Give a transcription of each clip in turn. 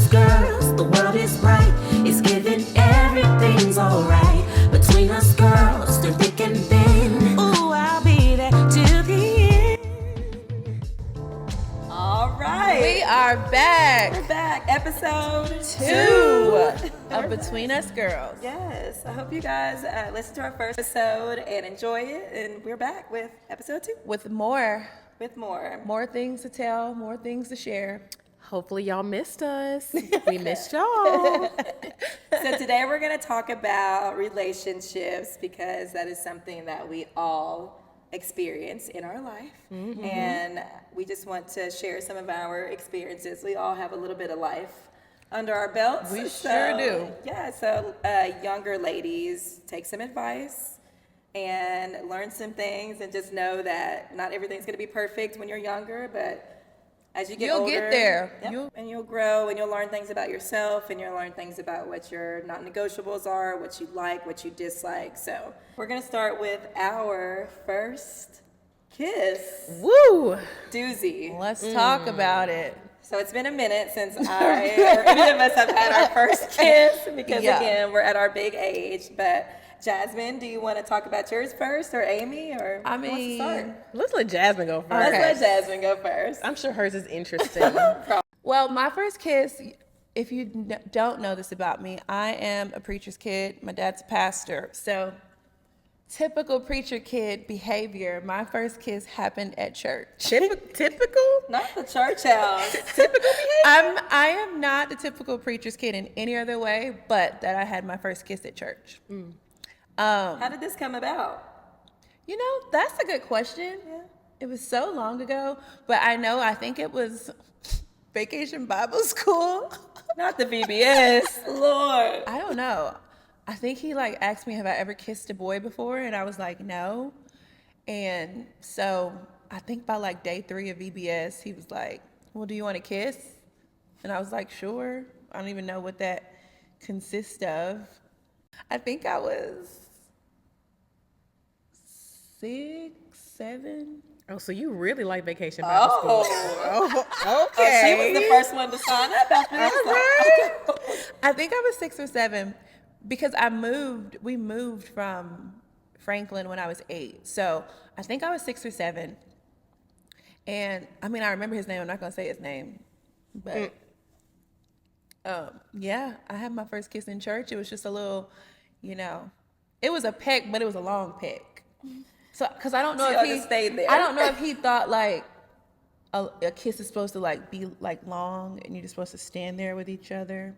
us girls, the world is bright. It's giving everything's alright. Between us girls, they're thick and thin. Ooh, I'll be there till the end. All right. We are back. We're back. Episode 2 of Between Us Girls. Yes. I hope you guys listened to our first episode and enjoy it. And we're back with episode 2. With more More things to tell, more things to share. Hopefully y'all missed us. We missed y'all. So today we're going to talk about relationships because that is something that we all experience in our life. Mm-hmm. And we just want to share some of our experiences. We all have a little bit of life under our belts. We sure do. Yeah, so younger ladies, take some advice and learn some things and just know that not everything's going to be perfect when you're younger, but as you get older, you'll get there. Yep, and you'll grow and you'll learn things about yourself and you'll learn things about what your non-negotiables are, what you like, what you dislike. So we're going to start with our first kiss. Woo! Doozy. Let's talk about it. So it's been a minute since I or any of us have had our first kiss because again, we're at our big age. But Jasmine, do you want to talk about yours first, or Aimee, or I who wants to start? Let's let Jasmine go first. Let's let Jasmine go first. I'm sure hers is interesting. Well, my first kiss, if you don't know this about me, I am a preacher's kid. My dad's a pastor. So typical preacher kid behavior. My first kiss happened at church. Typical? Not the church house. Typical behavior? I am not the typical preacher's kid in any other way, but that I had my first kiss at church. How did this come about? You know, that's a good question. Yeah. It was so long ago, but I think it was Vacation Bible School. Not the VBS. Lord. I don't know. I think he asked me, have I ever kissed a boy before? And I was like, no. And so I think by day 3 of VBS, he was like, well, do you want to kiss? And I was like, sure. I don't even know what that consists of. I think I was 6, 7. Oh, so you really like Vacation Bible School. Oh, okay. she was the first one to sign up after this. I think I was 6 or 7 because we moved from Franklin when I was 8. So I think I was 6 or 7. And I remember his name. I'm not going to say his name. But yeah, I had my first kiss in church. It was just a little, it was a peck, but it was a long peck. So, because I don't know if he stayed there. I don't know if he thought a kiss is supposed to be long and you're just supposed to stand there with each other.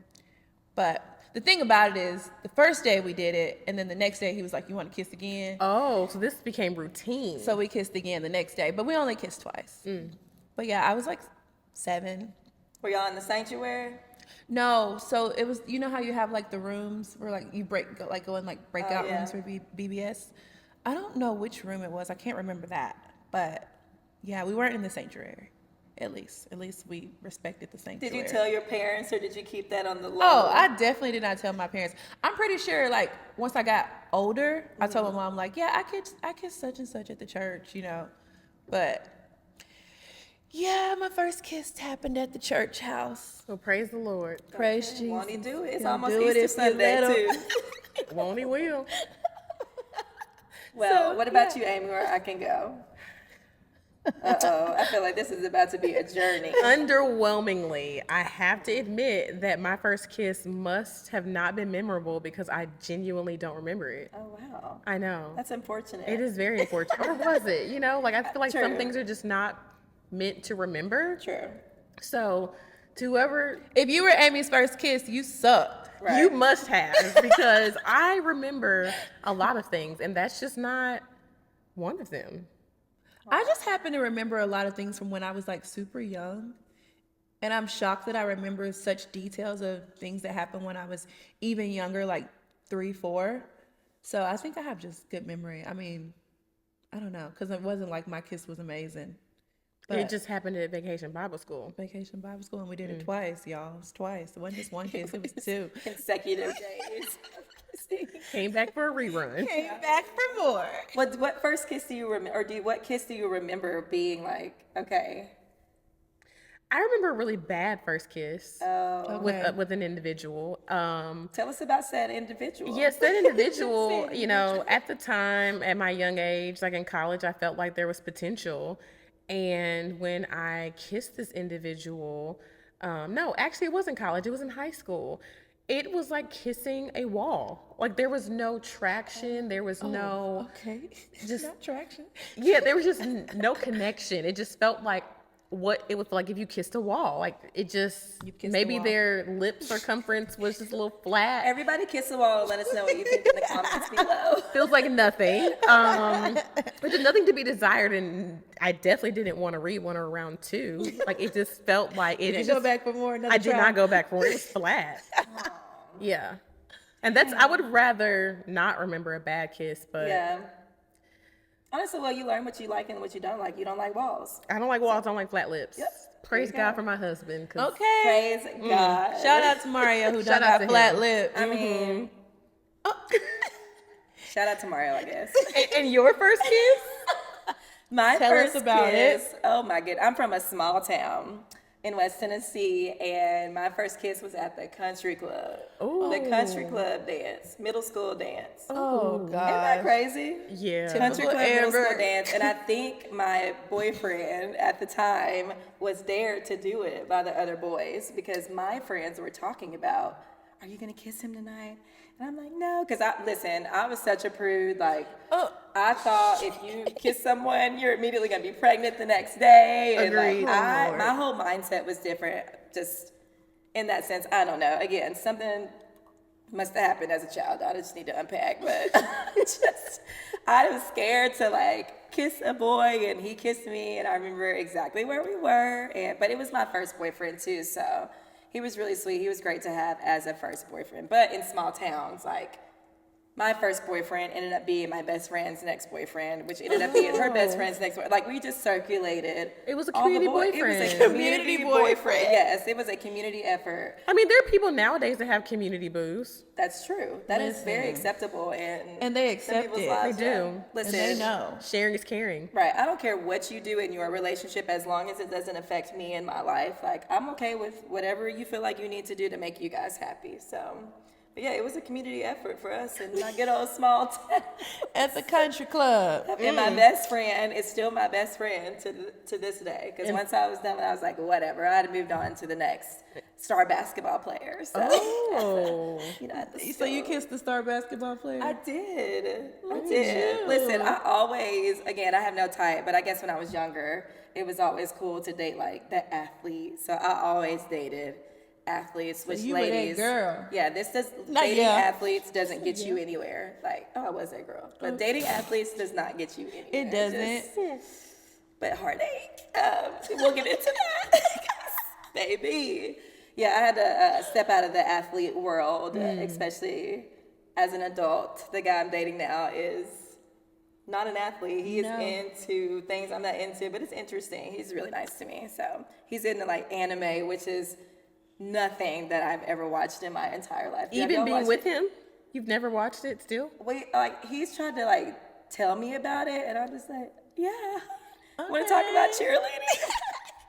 But the thing about it is, the first day we did it, and then the next day he was like, "You want to kiss again?" Oh, so this became routine. So we kissed again the next day, but we only kissed twice. But yeah, I was 7. Were y'all in the sanctuary? No, so it was. You know how you have the rooms where you go in breakout rooms for BBS. I don't know which room it was. I can't remember that. But yeah, we weren't in the sanctuary. At least we respected the sanctuary. Did you tell your parents, or did you keep that on the low? Oh, I definitely did not tell my parents. I'm pretty sure once I got older, I told my mom yeah, I kissed such and such at the church, But yeah, my first kiss happened at the church house. Well, praise the Lord. Praise Jesus. Won't he do it? It's He'll almost do it Easter if you Sunday let too. him. Won't he will. Well, what about you, Aimee, where I can go? Uh-oh, I feel like this is about to be a journey. Underwhelmingly, I have to admit that my first kiss must have not been memorable because I genuinely don't remember it. Oh, wow. I know. That's unfortunate. It is very unfortunate. Or was it? I feel like True. some things are just not meant to remember. True. So, to whoever... If you were Amy's first kiss, you sucked. Right. You must have, because I remember a lot of things, and that's just not one of them. I just happen to remember a lot of things from when I was super young. And I'm shocked that I remember such details of things that happened when I was even younger, 3, 4. So I think I have just good memory. I don't know, because it wasn't my kiss was amazing. But It just happened at Vacation Bible School. Vacation Bible School, and we did it twice, y'all. It was twice. It wasn't just one kiss, it was 2. Consecutive days. Came back for a rerun. Came back for more. What first kiss do you remember, or what kiss do you remember being okay? I remember a really bad first kiss Okay. with an individual. Tell us about said individual. Yes, that individual, at the time, at my young age, like in college, I felt like there was potential. And when I kissed this individual, no, actually, it wasn't college, it was in high school. It was like kissing a wall. Like there was no traction, there was no, Okay. just, Not traction. yeah, there was just no connection. It just felt like what it would feel like if you kissed a wall. Like it just, kissed maybe a wall. their lip circumference was just a little flat. Everybody kiss the wall and let us know what you think in the comments below. Feels like nothing. But there's nothing to be desired, and I definitely didn't want to read one or round two. Like it just felt like it. Did you just, go back for more? I did not go back for it. It was flat. Yeah, and I would rather not remember a bad kiss, but Yeah. Honestly, well, you learn what you like and what you don't like. You don't like walls. I don't like walls. I don't like flat lips. Yep. Praise There you God go. for my husband. 'Cause Okay. Praise God. Shout out to Mario who Shout done out got to flat him. lip. I mean, shout out to Mario, I guess. And your first kiss? My Tell us first about kiss, oh my goodness. I'm from a small town in West Tennessee, and my first kiss was at the country club. Ooh. The country club dance, middle school dance. Oh Isn't that God. crazy? Yeah. Country Typical club, middle school Amber. dance, and I think my boyfriend at the time was dared to do it by the other boys because my friends were talking about, are you gonna kiss him tonight? And I'm like, no, because I was such a prude. Like, I thought if you kiss someone, you're immediately gonna be pregnant the next day. And Agreed. like, my whole mindset was different. Just in that sense, I don't know. Again, something must have happened as a child. I just need to unpack, but I was scared to like kiss a boy, and he kissed me, and I remember exactly where we were. But it was my first boyfriend too, so he was really sweet. He was great to have as a first boyfriend. But in small towns, like my first boyfriend ended up being my best friend's next boyfriend, which ended up being her best friend's next boyfriend. Like we just circulated. It was a all the community boy- It boyfriend. was a community boyfriend. Yes, it was a community effort. I mean, there are people nowadays that have community booze. That's true. That is very Listen. acceptable, and they some accept people's it. lives, They yeah. do. And Listen, they know. Sharing is caring. right? I don't care what you do in your relationship, as long as it doesn't affect me and my life. Like I'm okay with whatever you feel like you need to do to make you guys happy. So, but yeah, it was a community effort for us in my good old small town. At the country club. And my best friend is still my best friend to this day. Because once I was done, I was like, whatever. I had moved on to the next star basketball player. So, Oh. at the So you school. kissed the star basketball player? I did. I at did. you. Listen, I always, again, I have no type, but I guess when I was younger, it was always cool to date like the athlete. So I always dated athletes, which you were that ladies. girl. Yeah, Not dating yeah. athletes doesn't get you anywhere. Like, I was that girl. But dating athletes does not get you anywhere. It doesn't. But heartache. We'll get into that. Baby. Yeah, I had to step out of the athlete world, especially as an adult. The guy I'm dating now is not an athlete. He is into things I'm not into, but it's interesting. He's really nice to me. So he's into like anime, which is nothing that I've ever watched in my entire life. Have Even y'all being watched with it? him, you've never watched it still? Wait, like he's tried to like tell me about it, and I'm just like, yeah. Want to talk about cheerleading?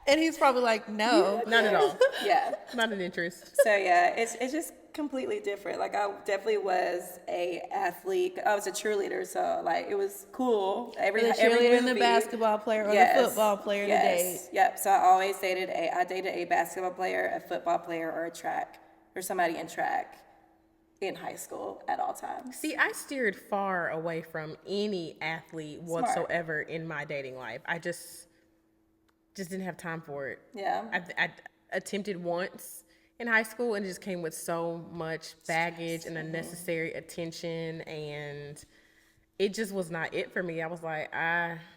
And he's probably like, no. Not at all. Yeah. Not an interest. So yeah, it's just completely different. Like I definitely was a athlete. I was a cheerleader, so like it was cool. The Every cheerleader and the movie- basketball player or Yes. the football player to date. Yep. So I always dated I dated a basketball player, a football player, or a track, or somebody in track in high school at all times. See, I steered far away from any athlete whatsoever in my dating life. I just didn't have time for it. Yeah. I attempted once in high school, and it just came with so much baggage and unnecessary attention, and it just was not it for me. I was like,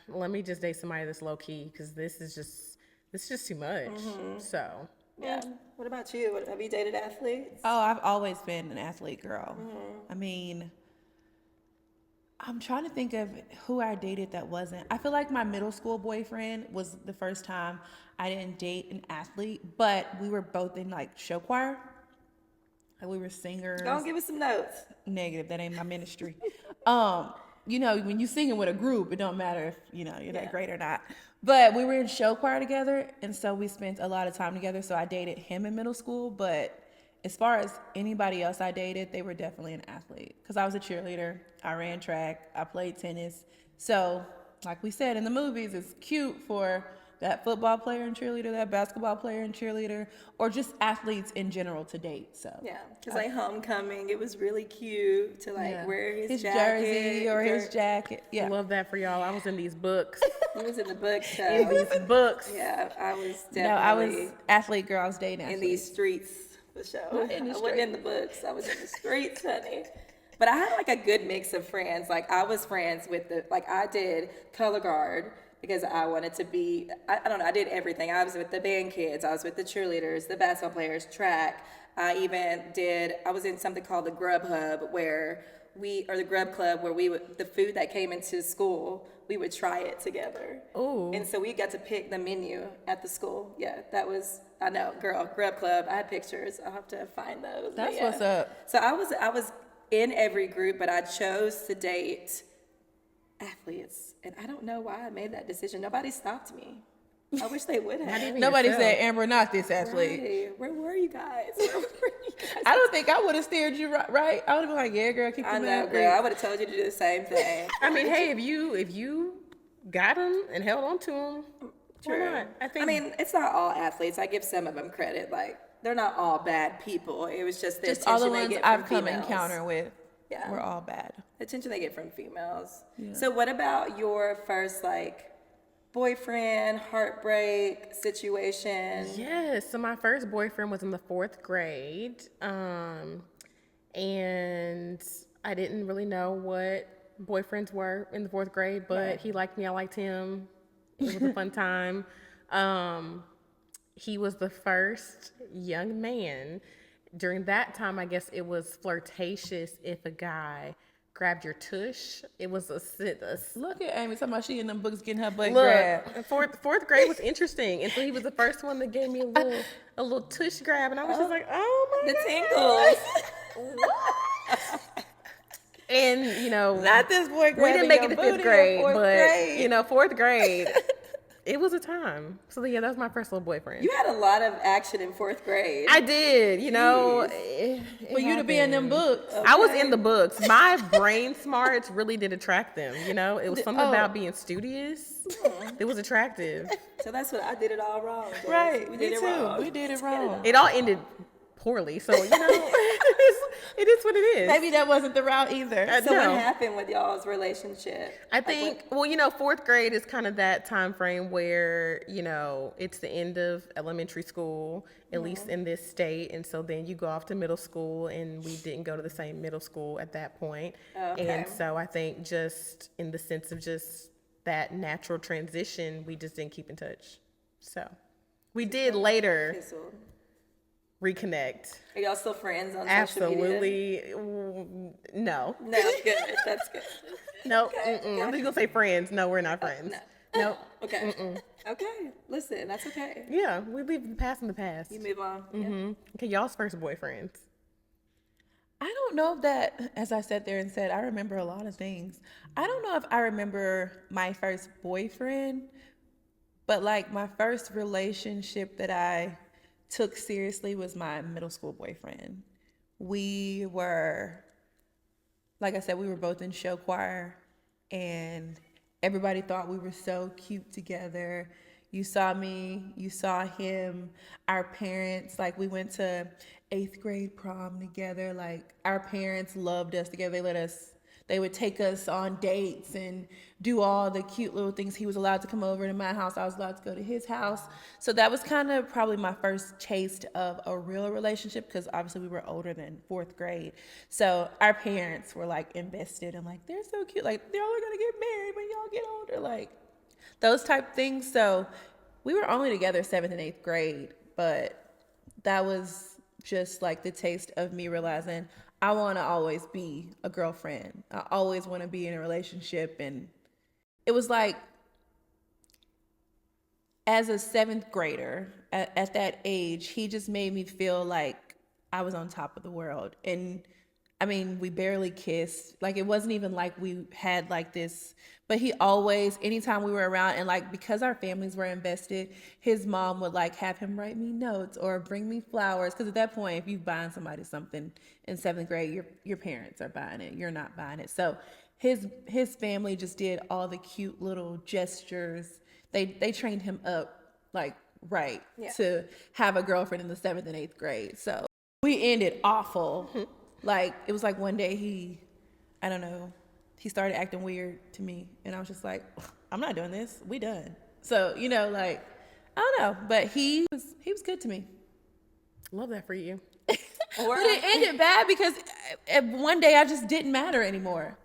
let me just date somebody that's low key, because this is just too much. So Yeah. What about you? Have you dated athletes? Oh, I've always been an athlete girl. I mean, I'm trying to think of who I dated that wasn't. I feel like my middle school boyfriend was the first time I didn't date an athlete, but we were both in like show choir. Like we were singers. Go on, give us some notes. Negative, that ain't my ministry. You know, when you singing with a group, it don't matter if, you're that great or not. But we were in show choir together, and so we spent a lot of time together. So I dated him in middle school, but as far as anybody else I dated, they were definitely an athlete. Because I was a cheerleader, I ran track, I played tennis. So, like we said in the movies, it's cute for that football player and cheerleader, that basketball player and cheerleader, or just athletes in general to date. So Yeah, because like homecoming, it was really cute to like wear his jersey or his jacket. I Yeah. love that for y'all. I was in these books. He was in the book show. in these books. Yeah, I was definitely No, I was athlete girl. I was dating in athlete. these streets for sure. in the I wasn't in the books. I was in the streets, honey. But I had like a good mix of friends. Like I was friends with I did color guard because I wanted to be, I don't know, I did everything. I was with the band kids, I was with the cheerleaders, the basketball players, track. I was in something called the Grub Hub the Grub Club where the food that came into school, we would try it together. Ooh. And so we got to pick the menu at the school. Yeah, that was, I know, girl, Grub Club. I had pictures. I'll have to find those. That's what's up. So I was in every group, but I chose to date athletes, and I don't know why I made that decision. Nobody stopped me. I wish they would have. Nobody yourself. said, Amber, not this athlete. Right. Where were you guys? Where were you guys? I don't think I would have steered you right. I would have been like, yeah, girl, keep I them know, girl. I would have told you to do the same thing. I mean, hey, if you got them and held on to them, True. why not? I mean, it's not all athletes. I give some of them credit. Like, they're not all bad people. It was just the Just all the attention they ones get from I've come females. encounter with Yeah. were all bad. The attention they get from females. So what about your first, boyfriend, heartbreak situation? Yes. So my first boyfriend was in the 4th grade, and I didn't really know what boyfriends were in the 4th grade, but he liked me. I liked him. It was a fun time. He was the first young man. During that time, I guess it was flirtatious if a guy grabbed your tush. It was a Look at Aimee talking about she in them books getting her butt look. grabbed. Fourth grade was interesting, and so he was the first one that gave me a little tush grab, and I was just like, oh my The tingles. And Not this boy we didn't grabbing make your it to booty 5th in grade, fourth but grade. 4th grade, it was a time. So yeah, that was my first little boyfriend. You had a lot of action in 4th grade. I did, For you to be in them books. I was in the books. My brain smarts really did attract them. It was something about being studious. It was attractive. So that's what I did it all wrong. Guys. Right, We me did it too. wrong. We did it wrong. It all ended poorly, so it is what it is. Maybe that wasn't the route either. So No. what happened with y'all's relationship? I think, 4th grade is kind of that time frame where, it's the end of elementary school, at least in this state. And so then you go off to middle school, and we didn't go to the same middle school at that point. Okay. And so I think just in the sense of just that natural transition, we just didn't keep in touch. So we did later Fizzled. reconnect. Are y'all still friends on social media? Absolutely. No. No, good. That's good. No. I'm just going to say friends. No, we're not friends. No. Okay. Okay. Listen, that's okay. Yeah, we leave the past in the past. You move on. Yeah. Okay, y'all's first boyfriends. I don't know if that, as I sat there and said, I remember a lot of things. I don't know if I remember my first boyfriend, but my first relationship that I took seriously was my middle school boyfriend. We were, like I said, we were both in show choir, and everybody thought we were so cute together. You saw me, you saw him, our parents, we went to 8th grade prom together. Our parents loved us together. They would take us on dates and do all the cute little things. He was allowed to come over to my house. I was allowed to go to his house. So that was kind of probably my first taste of a real relationship, because obviously we were older than 4th grade. So our parents were invested and they're so cute. Y'all are going to get married when y'all get older. Those type things. So we were only together 7th and 8th grade, but that was just the taste of me realizing I want to always be a girlfriend. I always want to be in a relationship. And it was as a 7th grader at that age, he just made me feel like I was on top of the world. And I mean, we barely kissed. Like, it wasn't even like we had like this, but he always, anytime we were around, and like, because our families were invested, his mom would like have him write me notes or bring me flowers. Cause at that point, if you buying somebody something in 7th grade, your parents are buying it. You're not buying it. So his family just did all the cute little gestures. They trained him up like right to have a girlfriend in the 7th and 8th grade. So we ended awful. Like, it was like one day I don't know, he started acting weird to me, and I was just like, I'm not doing this. We done. So, you know, like, I don't know, but he was good to me. Love that for you. But it ended bad because one day I just didn't matter anymore.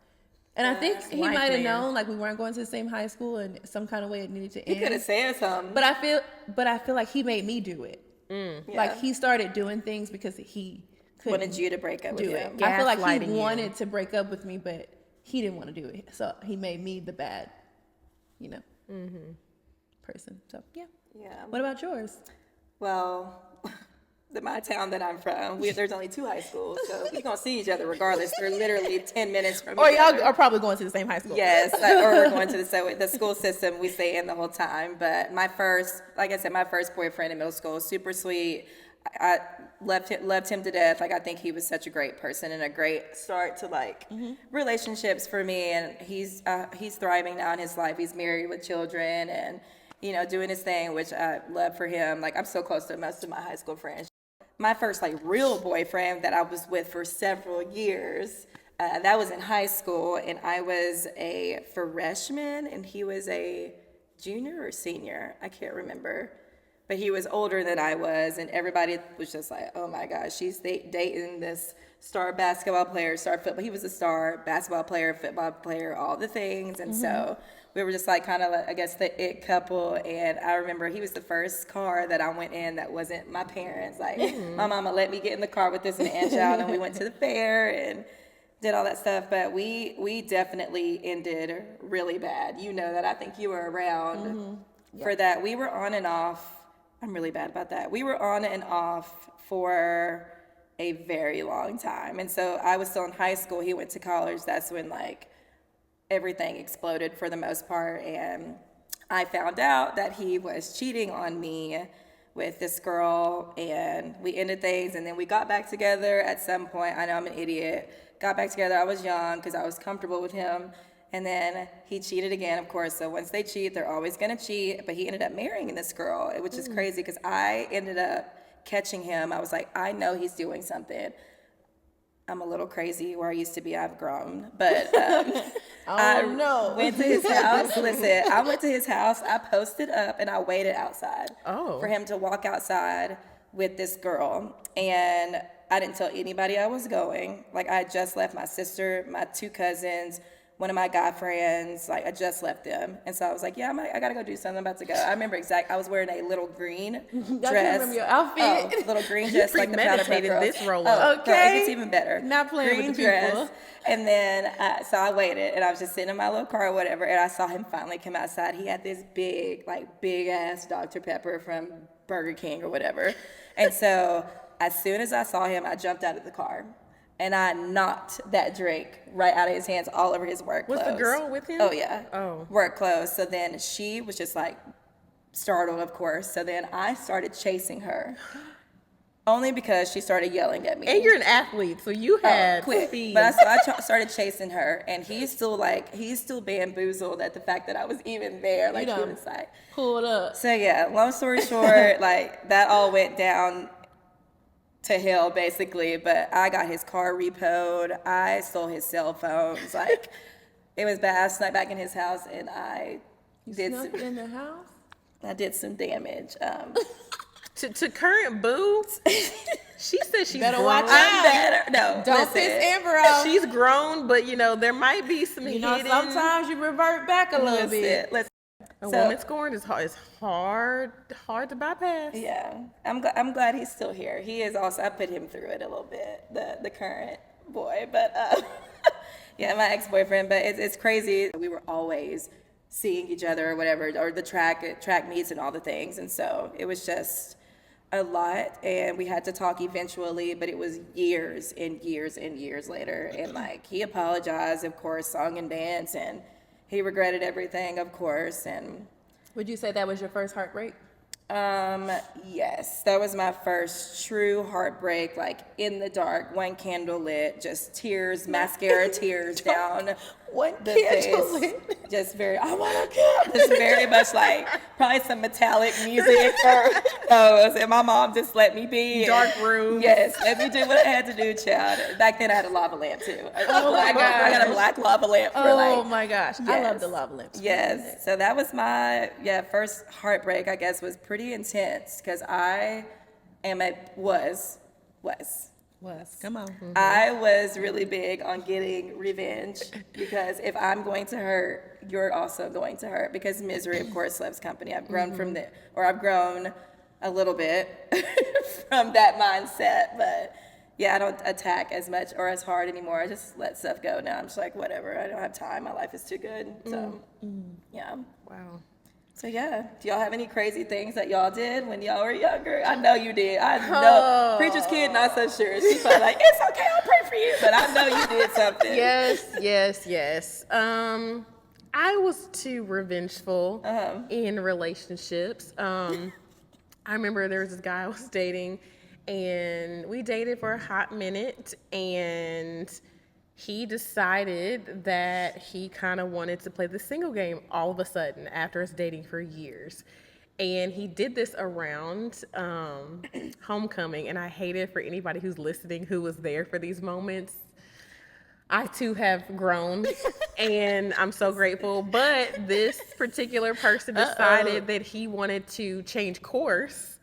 And I think he might have known, like, we weren't going to the same high school, and some kind of way it needed to end. He could have said something. But I feel like he made me do it. Like, he started doing things because he wanted you to break up with him. I feel like he wanted to break up with me, but he didn't want to do it. So he made me the bad, you know, person. So, yeah. What about yours? Well, my town that I'm from, there's only 2 high schools, so we're going to see each other regardless. They're literally 10 minutes from Or each y'all other. are probably going to the same high school. Yes, or we're going to the school system we stay in the whole time. But my first boyfriend in middle school, super sweet. I loved him to death. Like, I think he was such a great person and a great start to like relationships for me. And he's thriving now in his life. He's married with children and, you know, doing his thing, which I love for him. Like, I'm so close to most of my high school friends. My first like real boyfriend that I was with for several years, that was in high school, and I was a freshman and he was a junior or senior. I can't remember. But he was older than I was, and everybody was just like, oh my gosh, she's dating this star basketball player, star football. He was a star basketball player, football player, all the things. And so we were just like kind of, I guess, the it couple. And I remember he was the first car that I went in that wasn't my parents. Like, my mama let me get in the car with this man child, and we went to the fair and did all that stuff. But we definitely ended really bad. You know that. I think you were around for that. We were on and off. I'm really bad about that. We were on and off for a very long time. And so I was still in high school. He went to college. That's when like everything exploded for the most part. And I found out that he was cheating on me with this girl, and we ended things. And then we got back together at some point. I know I'm an idiot. Got back together. I was young because I was comfortable with him. And then he cheated again, of course. So once they cheat, they're always going to cheat. But he ended up marrying this girl, which is crazy because I ended up catching him. I was like, I know he's doing something. I'm a little crazy where I used to be. I've grown. But I went to his house. Listen, I went to his house. I posted up and I waited outside for him to walk outside with this girl. And I didn't tell anybody I was going. Like, I had just left my sister, my 2 cousins, one of my guy friends. Like, I just left them. And so I was like, yeah, I got to go do something. I'm about to go. I remember I was wearing a little green dress. I remember your outfit. Little green dress like the Powder Puff Girls. This roll up. Okay. It gets even better. Not playing green with the dress. people. And then, so I waited, and I was just sitting in my little car or whatever, and I saw him finally come outside. He had this big ass Dr. Pepper from Burger King or whatever. And so as soon as I saw him, I jumped out of the car. And I knocked that drink right out of his hands all over his work clothes. Was the girl with him? Oh, yeah. Oh. Work clothes. So then she was just like startled, of course. So then I started chasing her. Only because she started yelling at me. And you're an athlete, so you had quick. speed. But I started chasing her, and he's still bamboozled at the fact that I was even there. Like, he was like, pulled up. So yeah, long story short, like, that all went down to hell basically. But I got his car repoed. I stole his cell phones. Like, it was bad. I snuck back in his house, and I did in the house. I did some damage. To current boo, she said she's better grown. watch I'm out. better. No, Don't piss Amber off. She's grown, but you know there might be some You know, hidden. sometimes you revert back a little bit. A woman scorned is hard to bypass. Yeah, I'm glad he's still here. He is also. I put him through it a little bit. The current boy, but yeah, my ex-boyfriend. But it's crazy. We were always seeing each other or whatever, or the track meets and all the things, and so it was just a lot, and we had to talk eventually, but it was years and years and years later. And like, he apologized, of course, song and dance, and he regretted everything, of course. And Would you say that was your first heartbreak? yes, that was my first true heartbreak, like in the dark, one candle lit, just tears, mascara tears down One the candle face. lit. Just very, I want to kill. Just very much like probably some metallic music or those. And my mom just let me be. Dark room. Yes, let me do what I had to do, child. Back then I had a lava lamp too. Oh my I had a gosh. black lava lamp for Oh like. my gosh. I love the lava lamps. Yes. So that was my first heartbreak, I guess, was pretty intense because Come on. I was really big on getting revenge because if I'm going to hurt, you're also going to hurt, because misery, of course, loves company. I've grown I've grown a little bit from that mindset, but yeah, I don't attack as much or as hard anymore. I just let stuff go now. I'm just like, whatever, I don't have time. My life is too good. So, yeah. Wow. So yeah, do y'all have any crazy things that y'all did when y'all were younger? I know you did. I know. Preacher's kid, not so sure. She's probably like, it's okay, I'll pray for you. But I know you did something. Yes. I was too revengeful in relationships. I remember there was this guy I was dating, and we dated for a hot minute, and he decided that he kind of wanted to play the single game all of a sudden after us dating for years. And he did this around homecoming, and I hate it for anybody who's listening who was there for these moments. I too have grown, and I'm so grateful. But this particular person decided that he wanted to change course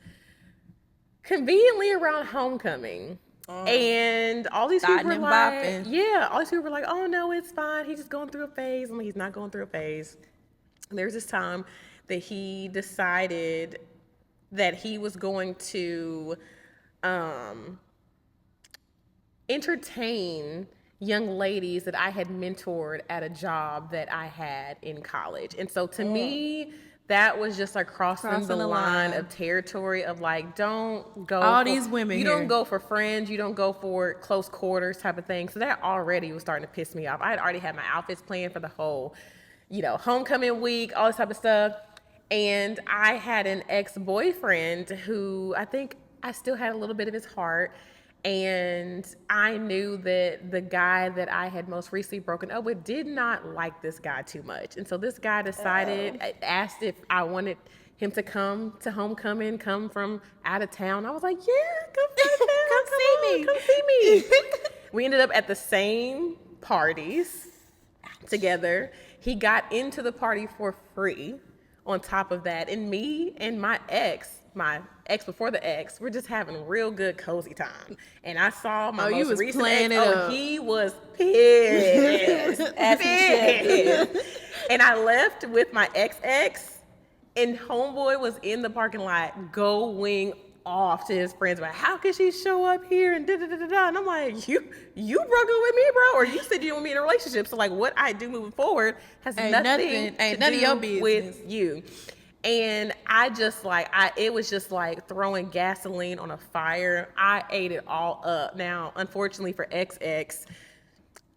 conveniently around homecoming. And all these people were like, all these people were like, oh no, it's fine. He's just going through a phase. I'm like, he's not going through a phase. And there's this time that he decided that he was going to entertain young ladies that I had mentored at a job that I had in college. And so to me, that was just like crossing the line of territory of like, don't go all for, these women you here. don't go for friends, you don't go for close quarters type of thing. So that already was starting to piss me off. I had already had my outfits planned for the whole, homecoming week, all this type of stuff. And I had an ex-boyfriend who I think I still had a little bit of his heart. And I knew that the guy that I had most recently broken up with did not like this guy too much. And so this guy decided, asked if I wanted him to come to homecoming, come from out of town. I was like, yeah, come see me. We ended up at the same parties together. He got into the party for free on top of that. And me and my ex before the ex, we're just having real good cozy time. And I saw my most recent ex. He was pissed. Pissed. And I left with my ex, and homeboy was in the parking lot going off to his friends about how could she show up here and da-da-da-da-da. And I'm like, you broke up with me, bro, or you said you didn't want me in a relationship. So like what I do moving forward has nothing to do with you. And I just it was just like throwing gasoline on a fire. I ate it all up. Now, unfortunately for XX,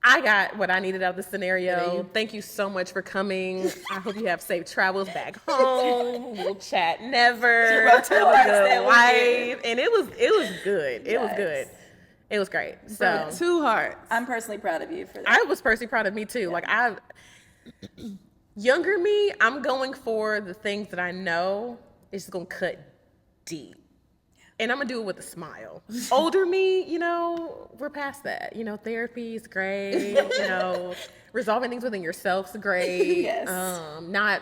I got what I needed out of the scenario. Thank you so much for coming. I hope you have safe travels back home. We'll chat never. Have a good life. And it was good. It was good. It was great. So 2 hearts. I'm personally proud of you for that. I was personally proud of me too. Like younger me, I'm going for the things that I know is just gonna cut deep. And I'm gonna do it with a smile. Older me, we're past that. Therapy is great. Resolving things within yourself is great. Yes. Not,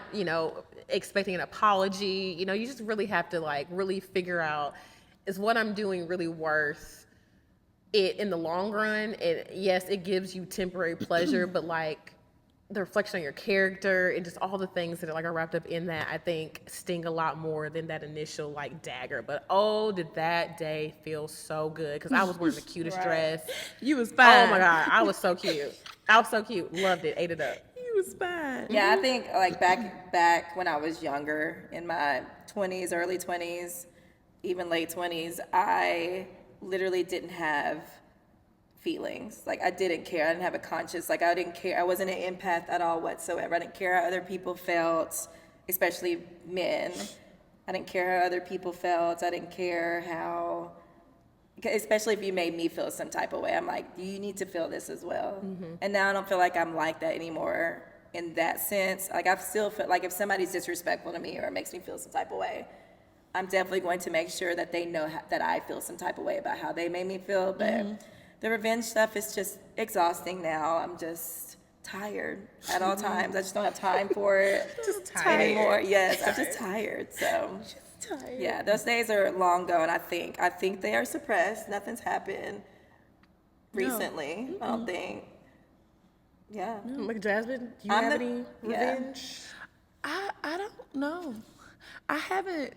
expecting an apology. You just really have to really figure out, is what I'm doing really worth it in the long run? Yes, it gives you temporary pleasure, but the reflection on your character and just all the things that are wrapped up in that, I think sting a lot more than that initial dagger. But did that day feel so good, because I was wearing the cutest dress. You was fine. Oh my God, I was so cute. Loved it, ate it up. You was fine. Yeah, I think back when I was younger, in my 20s, early 20s, even late 20s, I literally didn't have feelings. Like, I didn't care. I didn't have a conscience. Like, I didn't care. I wasn't an empath at all whatsoever. I didn't care how other people felt, especially men. I didn't care how other people felt. I didn't care how, especially if you made me feel some type of way. I'm like, you need to feel this as well. And now I don't feel like I'm like that anymore in that sense. Like, I still feel like if somebody's disrespectful to me or makes me feel some type of way, I'm definitely going to make sure that they know that I feel some type of way about how they made me feel. But the revenge stuff is just exhausting now. I'm just tired at all times. I just don't have time for it anymore. Yes, I'm just tired. So yeah, those days are long gone. I think they are suppressed. Nothing's happened recently. I don't think. Yeah. Like, Jasmine, do you have any revenge? I don't know. I haven't.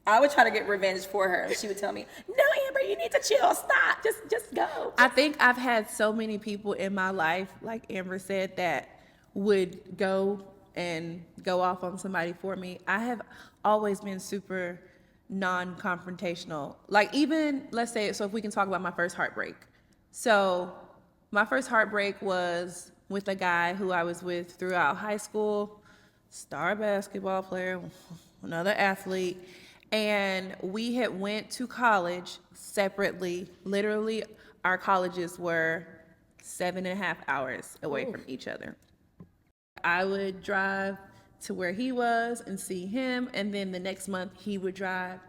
I would try to get revenge for her, and she would tell me, "No, Amber, you need to chill. Stop. Just go." I think I've had so many people in my life, like Amber said, that would go off on somebody for me. I have always been super non-confrontational. Like, even, let's say, so if we can talk about my first heartbreak. So my first heartbreak was with a guy who I was with throughout high school, star basketball player, another athlete. And we had went to college separately. Literally, our colleges were 7.5 hours away from each other. I would drive to where he was and see him, and then the next month he would drive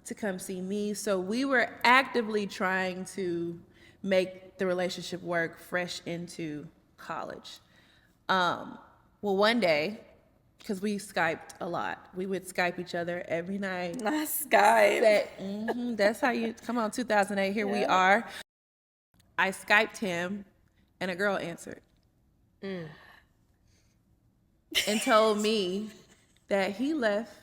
to come see me. So we were actively trying to make the relationship work fresh into college. Well, one day, because we Skyped a lot. We would Skype each other every night. Nice Skype. That's how you, come on, 2008, here we are. I Skyped him, and a girl answered. And told me that he left.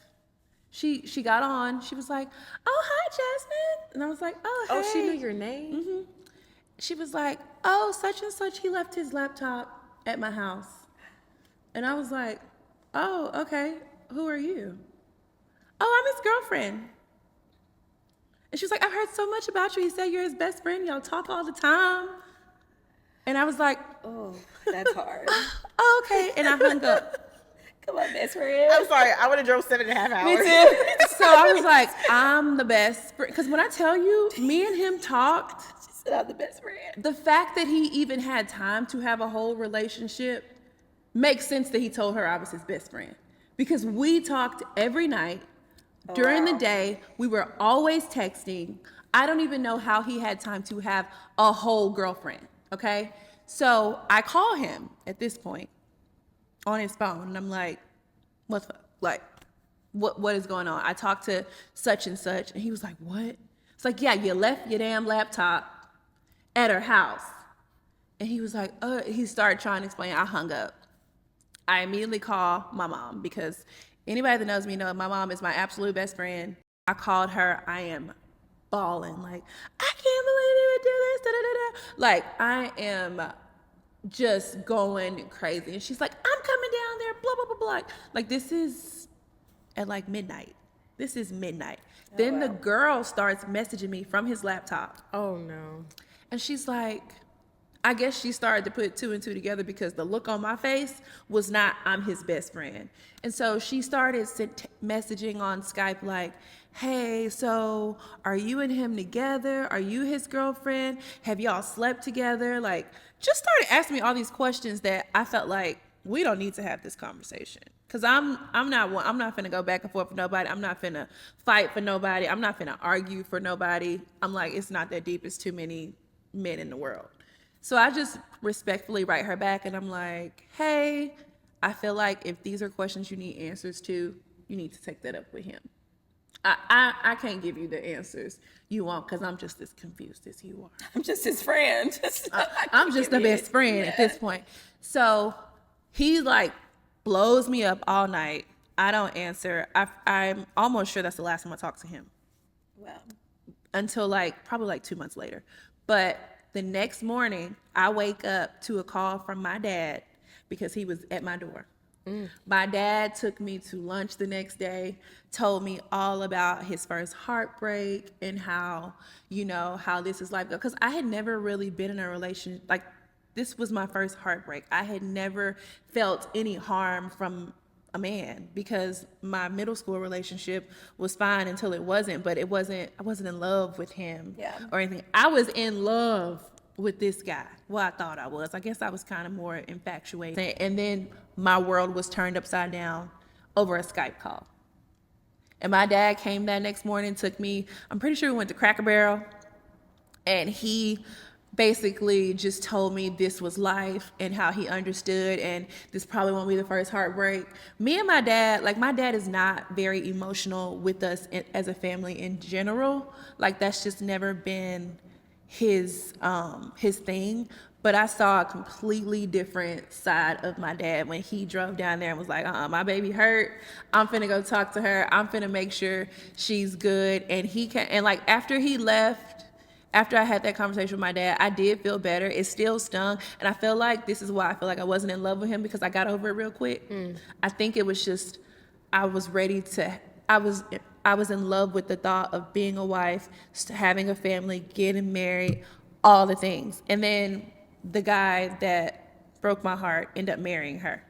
She got on. She was like, "Oh, hi, Jasmine." And I was like, "Oh, hey." Oh, she knew your name? She was like, "Oh, such and such, he left his laptop at my house." And I was like, "Oh, okay. Who are you?" "Oh, I'm his girlfriend." And she was like, "I've heard so much about you. He said you're his best friend. Y'all talk all the time." And I was like, Oh, that's hard. "Oh, okay." And I hung up. Come on, best friend. I'm sorry, I would have drove 7.5 hours. Me too. So I was like, I'm the best friend. Because when I tell you, me and him talked. She said I'm the best friend. The fact that he even had time to have a whole relationship makes sense that he told her I was his best friend. Because we talked every night. During the day, we were always texting. I don't even know how he had time to have a whole girlfriend, okay? So I call him at this point on his phone, and I'm like, what is going on? I talked to such and such, and he was like, "What?" It's like, "Yeah, you left your damn laptop at her house." And he was like, he started trying to explain. I hung up. I immediately call my mom, because anybody that knows me knows my mom is my absolute best friend. I called her. I am bawling, like, "I can't believe you would do this, da, da, da, da." Like, I am just going crazy. And she's like, "I'm coming down there, blah, blah, blah, blah." Like, this is at like midnight. This is midnight. Then the girl starts messaging me from his laptop. Oh, no. And she's like, I guess she started to put two and two together, because the look on my face was not, I'm his best friend. And so she started messaging on Skype like, "Hey, so are you and him together? Are you his girlfriend? Have y'all slept together?" Like, just started asking me all these questions that I felt like, we don't need to have this conversation. Because I'm not finna go back and forth with nobody. I'm not finna fight for nobody. I'm not finna argue for nobody. I'm like, it's not that deep. It's too many men in the world. So I just respectfully write her back, and I'm like, "Hey, I feel like if these are questions you need answers to, you need to take that up with him. I can't give you the answers you want, because I'm just as confused as you are. I'm just his friend. I'm just the best friend at this point." So he like blows me up all night. I don't answer. I'm almost sure that's the last time I talked to him. Wow. Until probably 2 months later. But the next morning, I wake up to a call from my dad, because he was at my door. My dad took me to lunch the next day, told me all about his first heartbreak and how, how this is like, because I had never really been in a relationship. Like, this was my first heartbreak. I had never felt any harm from a man because my middle school relationship was fine until it wasn't, but I wasn't in love with him or anything. I was in love with this guy. Well, I thought I was. I guess I was kind of more infatuated. And then my world was turned upside down over a Skype call. And my dad came that next morning, took me, I'm pretty sure we went to Cracker Barrel, and he basically just told me this was life and how he understood, and this probably won't be the first heartbreak. Me and my dad, like, my dad is not very emotional with us as a family in general. Like, that's just never been his thing. But I saw a completely different side of my dad when he drove down there and was like, my baby hurt. I'm finna go talk to her. I'm finna make sure she's good. And like, after he left, after I had that conversation with my dad, I did feel better. It still stung. And I feel like this is why I feel like I wasn't in love with him, because I got over it real quick. I think it was just, I was in love with the thought of being a wife, having a family, getting married, all the things. And then the guy that broke my heart ended up marrying her.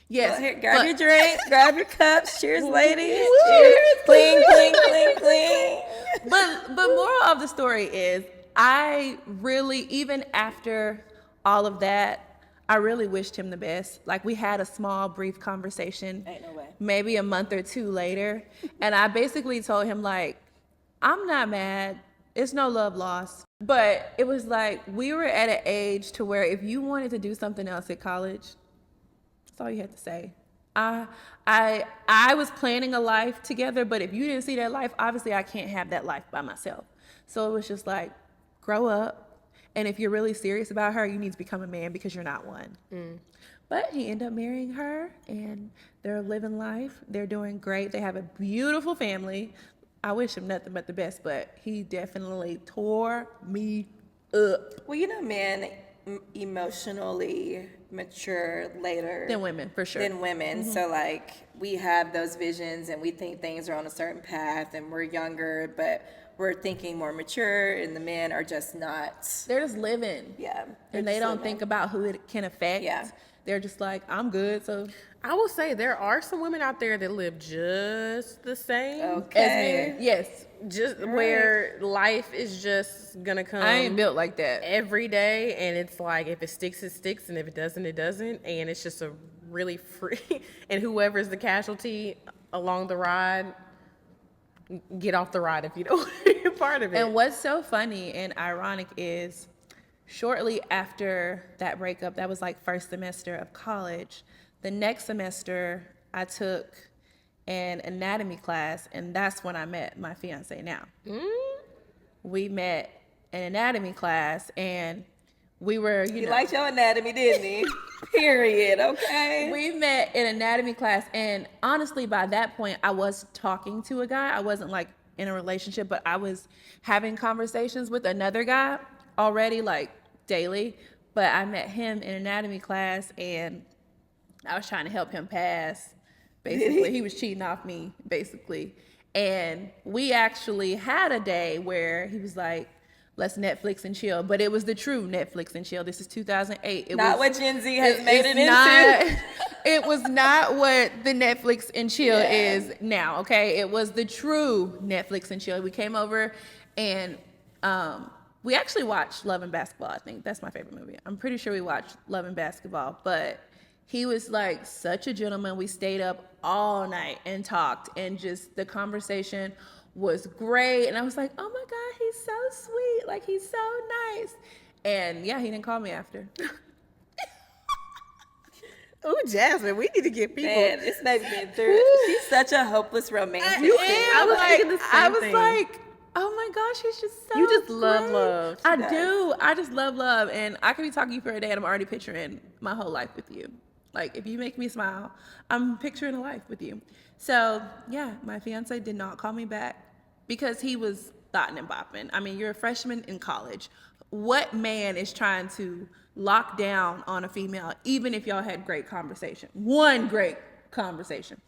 Yes. Well, here, grab your drink, grab your cups. Cheers, ladies. Cheers. Cling, cling, cling, cling. But moral of the story is, I really, even after all of that, I really wished him the best. Like, we had a small, brief conversation. Ain't no way. Maybe a month or two later. And I basically told him, like, I'm not mad. It's no love lost. But it was like, we were at an age to where if you wanted to do something else at college, that's all you had to say. I was planning a life together, but if you didn't see that life, obviously I can't have that life by myself. So it was just like, grow up. And if you're really serious about her, you need to become a man, because you're not one. But he ended up marrying her, and they're living life. They're doing great. They have a beautiful family. I wish him nothing but the best, but he definitely tore me up. Well, men emotionally mature later Than women, for sure. than women. So, like, we have those visions and we think things are on a certain path, and we're younger, but we're thinking more mature, and the men are just not. They're just living. Yeah. And they don't think about who it can affect. Yeah. They're just like, I'm good, so. I will say there are some women out there that live just the same Okay. As men. Yes. just where life is just gonna come. I ain't built like that. Every day, and it's like, if it sticks, it sticks, and if it doesn't, it doesn't, and it's just a really free. And whoever's the casualty along the ride, get off the ride if you don't want to be a part of it. And what's so funny and ironic is, shortly after that breakup, that was like first semester of college, the next semester I took an anatomy class, and that's when I met my fiance now. We met in anatomy class, and we were, He liked your anatomy, didn't he? Period, okay? we met in anatomy class, and honestly, by that point, I was talking to a guy. I wasn't like in a relationship, but I was having conversations with another guy already, like daily. But I met him in anatomy class, and I was trying to help him pass. Basically, he was cheating off me, basically. And we actually had a day where he was like, let's Netflix and chill. But it was the true Netflix and chill. This is 2008. It Not was, what Gen Z has made it not, into. It was not what the Netflix and chill is now, okay? It was the true Netflix and chill. We came over, and we actually watched Love and Basketball, I think. That's my favorite movie. I'm pretty sure we watched Love and Basketball. But he was like such a gentleman. We stayed up all night and talked, and just the conversation was great. And I was like, oh my God, he's so sweet. Like, he's so nice. And yeah, he didn't call me after. Ooh, Jasmine, we need to get people. Man, this baby been through. She's such a hopeless romantic. I was like, oh my gosh, he's just so You just great. love love. I do. I just love love. And I could be talking to you for a day, and I'm already picturing my whole life with you. Like, if you make me smile, I'm picturing a life with you. So yeah, my fiance did not call me back because he was thotting and bopping. I mean, you're a freshman in college. what man is trying to lock down on a female, even if y'all had great conversation? One great conversation.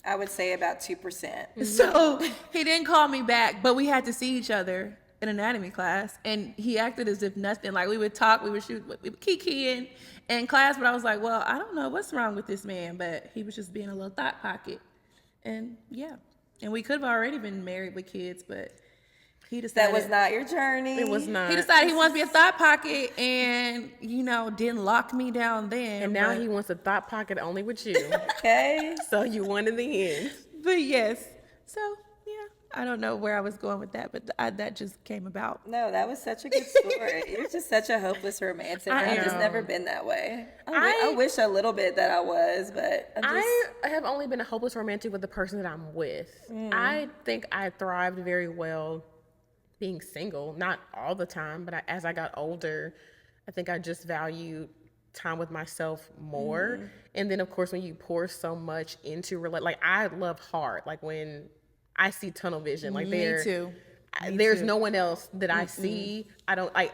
I would say about 2%. So he didn't call me back, but we had to see each other in anatomy class, and he acted as if nothing. Like, we would talk, we would shoot, we would kiki in class, but I was like, well, I don't know what's wrong with this man, but he was just being a little thought pocket. And yeah, and we could have already been married with kids, but he decided That was not your journey. It was not. he decided he wants to be a thought pocket, and didn't lock me down then. And now he wants a thought pocket only with you. Okay. So you won in the end. But yes, so yeah, I don't know where I was going with that, but that just came about. No, that was such a good story. You're just such a hopeless romantic. I've just know. never been that way. I wish a little bit that I was, but I have only been a hopeless romantic with the person that I'm with. I think I thrived very well being single, not all the time, but as I got older, I think I just valued time with myself more. And then of course, when you pour so much into like, I love hard. Like, when I see tunnel vision, like Me too. There's no one else that I see. I don't like.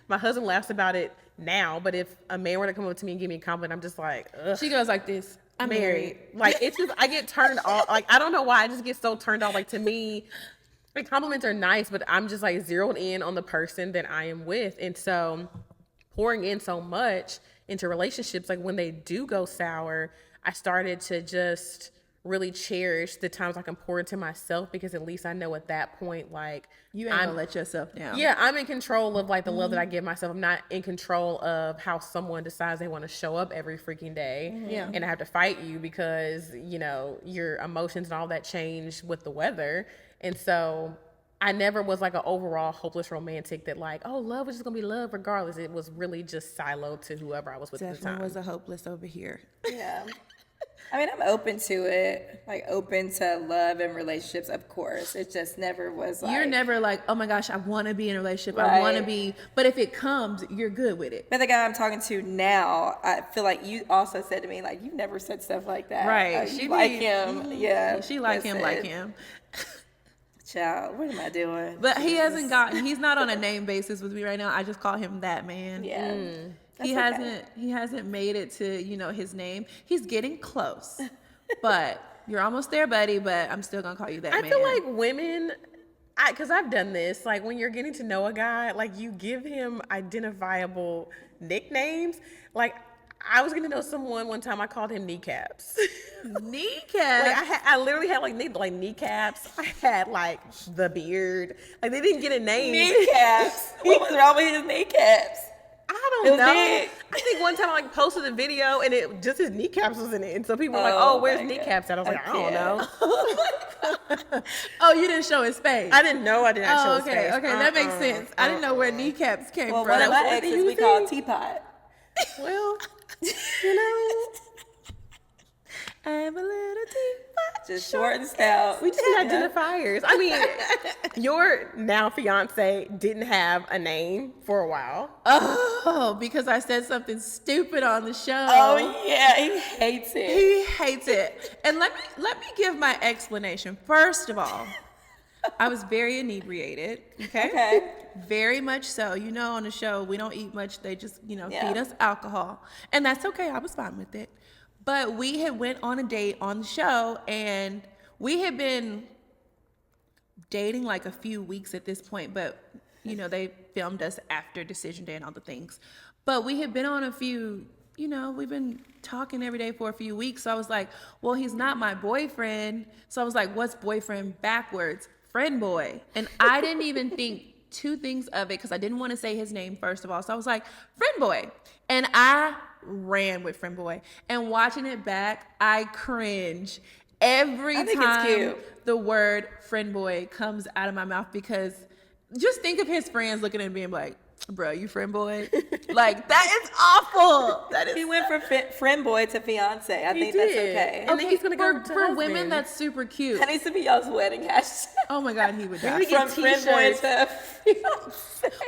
My husband laughs about it now, but if a man were to come up to me and give me a compliment, I'm just like, ugh. She goes like this. I'm married. Like, it's just, I get turned off. Like, I don't know why, I just get so turned off. Like, to me, like, compliments are nice, but I'm just like zeroed in on the person that I am with. And so pouring in so much into relationships, like when they do go sour, I started to just really cherish the times I can pour into myself, because at least I know at that point, like, You ain't gonna let yourself down. yeah, I'm in control of like the love that I give myself. I'm not in control of how someone decides they want to show up every freaking day. Yeah. And I have to fight you because, your emotions and all that change with the weather. And so I never was like an overall hopeless romantic that like, oh, love was just gonna be love regardless. It was really just siloed to whoever I was with at the Definitely time. was a hopeless over here. yeah. I mean, I'm open to it, like open to love and relationships, of course. It just never was like. You're never like, oh my gosh, I want to be in a relationship. I want to Right. be, but if it comes, you're good with it. But the guy I'm talking to now, I feel like you also said to me, like, you've never said stuff like that. Right. You She like be- him. Yeah. She like him, like listen, him. Child, what am I doing? But he's not on a name basis with me right now. I just call him that man. Yeah. He That's okay. hasn't made it to, his name. He's getting close. But you're almost there, buddy, but I'm still gonna call you that I man. feel like women, because I've done this, like when you're getting to know a guy, like you give him identifiable nicknames. Like, I was getting to know someone one time, I called him Kneecaps. Kneecap. Like, I literally had like kneecaps. I had like the beard. Like, they didn't get a name. Kneecaps. What was wrong with his kneecaps? I don't It was know. big. I think one time I like posted a video and it just his kneecaps was in it, and so people were like, Oh "Oh, where's my kneecaps at?" I was like, "I don't can't. know." Oh, you didn't show his face. I didn't know. I didn't show Oh, his okay, face. okay, that makes sense. I didn't know where kneecaps came Well, from. one of my what they exes we using? called Teapot. Well, you know, I'm a little teapot. Just short and stout. we just need identifiers. I mean, your now fiance didn't have a name for a while. Oh, because I said something stupid on the show. Oh, yeah, he hates it. He hates it. And let me give my explanation. First of all, I was very inebriated. Okay. Very much so. On the show, we don't eat much. They just, Yeah. feed us alcohol. And that's okay. I was fine with it. But we had went on a date on the show, and we had been dating like a few weeks at this point, but they filmed us after decision day and all the things. But we had been on a few, we've been talking every day for a few weeks. So I was like, well, he's not my boyfriend. So I was like, what's boyfriend backwards? Friend boy. And I didn't even think two things of it because I didn't want to say his name first of all. So I was like, friend boy. And I ran with friend boy. And watching it back, I cringe every I think it's time cute. the word friend boy comes out of my mouth, because just think of his friends looking at him being like, bro, you friend boy? Like, that is awful. That is He went from friend boy to fiance. I think that's did. okay. And then he's gonna go to for women. husband. That's super cute. That needs to be y'all's wedding hashtag. Oh my God, he would die. We get From friend boy t-shirts. to fiance. Well,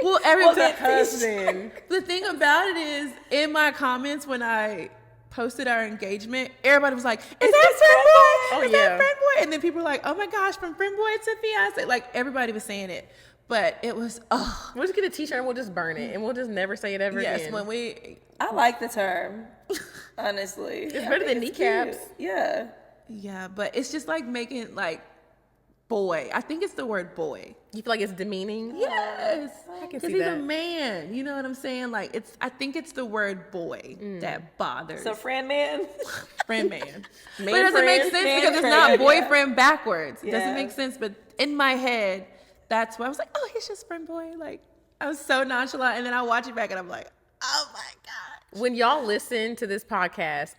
We'll every get Husband. the thing about it is, in my comments when I posted our engagement, everybody was like, "Is that friend boy? Oh, Is yeah. that friend boy?" And then people were like, "Oh my gosh, from friend boy to fiance!" Like, everybody was saying it. But it was, oh. We'll just get a t-shirt and we'll just burn it and we'll just never say it ever Yes, again. when we... I like the term, honestly. It's better than kneecaps. Yeah. Yeah, but it's just like making like boy. I think it's the word boy. You feel like it's demeaning? Yes, I can because see he's that. a man. You know what I'm saying? Like I think it's the word boy that bothers. So friend man. Friend man. But Man it doesn't make friend, sense man because it's friend, not yeah. boyfriend backwards. It Yeah. doesn't make sense. But in my head, that's why I was like, oh, he's just friend boy. Like I was so nonchalant, and then I watch it back, and I'm like, oh my god. When y'all listen to this podcast,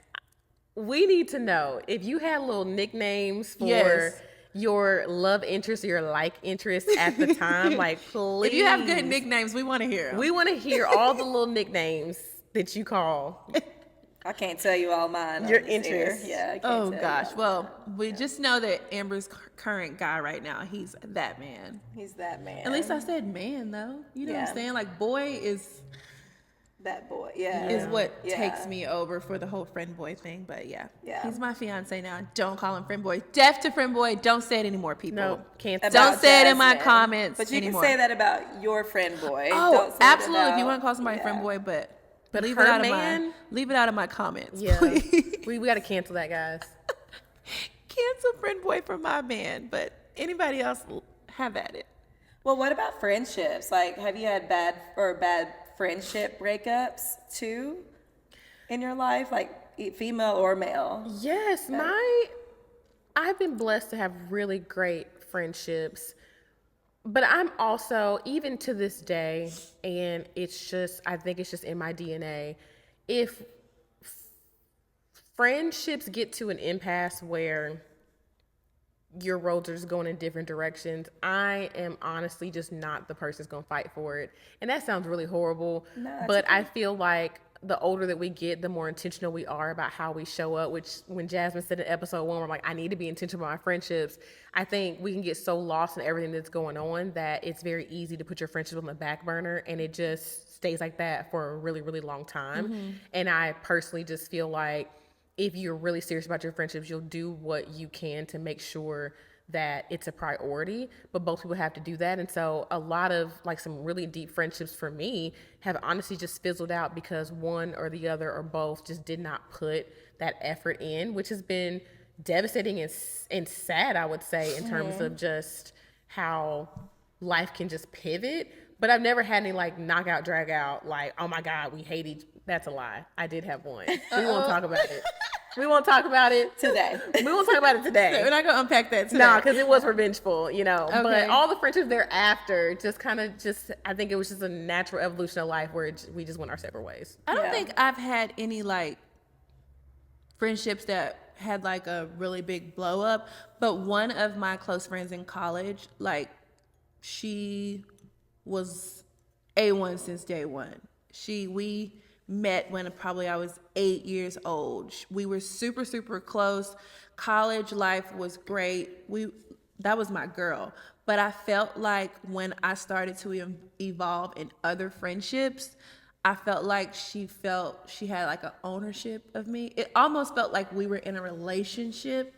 we need to know if you had little nicknames for Yes. your love interest or your like interest at the time. Like, please. If you have good nicknames, we want to hear 'em. We want to hear all the little nicknames that you call. I can't tell you all mine. on Your this air. interests. Yeah. I can't Oh tell you gosh. all. Well, we just know that Amber's current guy right now, he's that man. He's that man. At least I said man though. You know what Yeah. I'm saying? Like boy is that boy. Yeah. what Yeah. takes me over for the whole friend boy thing. But yeah. Yeah. He's my fiance now. Don't call him friend boy. Deaf to friend boy. Don't say it anymore, people. No, can't About Don't say it in my Jasmine. comments But you anymore. can say that about your friend boy. Oh, Don't say it absolutely. If you about- want to call somebody yeah. friend boy, but leave her it out man? of leave it out of my comments. Yeah. Please. we got to cancel that, guys. Cancel friend boy for my man, but anybody else have at it. Well, what about friendships? Like, have you had bad friendship breakups too in your life, like female or male? Yes, I've been blessed to have really great friendships. But I'm also, even to this day, and I think it's just in my DNA, if friendships get to an impasse where your roads are just going in different directions, I am honestly just not the person that's going to fight for it. And that sounds really horrible, but I feel like the older that we get, the more intentional we are about how we show up, which when Jasmine said in episode 1, we're like, I need to be intentional about my friendships. I think we can get so lost in everything that's going on that it's very easy to put your friendship on the back burner, and it just stays like that for a really, really long time. And I personally just feel like if you're really serious about your friendships, you'll do what you can to make sure that it's a priority, but both people have to do that. And so a lot of like some really deep friendships for me have honestly just fizzled out because one or the other or both just did not put that effort in, which has been devastating and sad, I would say, in terms of just how life can just pivot. But I've never had any like knockout, drag out, like, oh my God, we hate each. That's a lie. I did have one. We won't talk about it. We won't talk about it Today. We won't talk about it today. We're not gonna unpack that today. No, because it was revengeful, you know. Okay. But all the friendships thereafter just kind of I think it was just a natural evolution of life where we just went our separate ways. I don't Yeah. think I've had any like friendships that had like a really big blow up, but one of my close friends in college, like she was A1 since day one. We met when probably I was 8 years old. We were super, super close. College life was great. That was my girl. But I felt like when I started to evolve in other friendships, I felt like she had like an ownership of me. It almost felt like we were in a relationship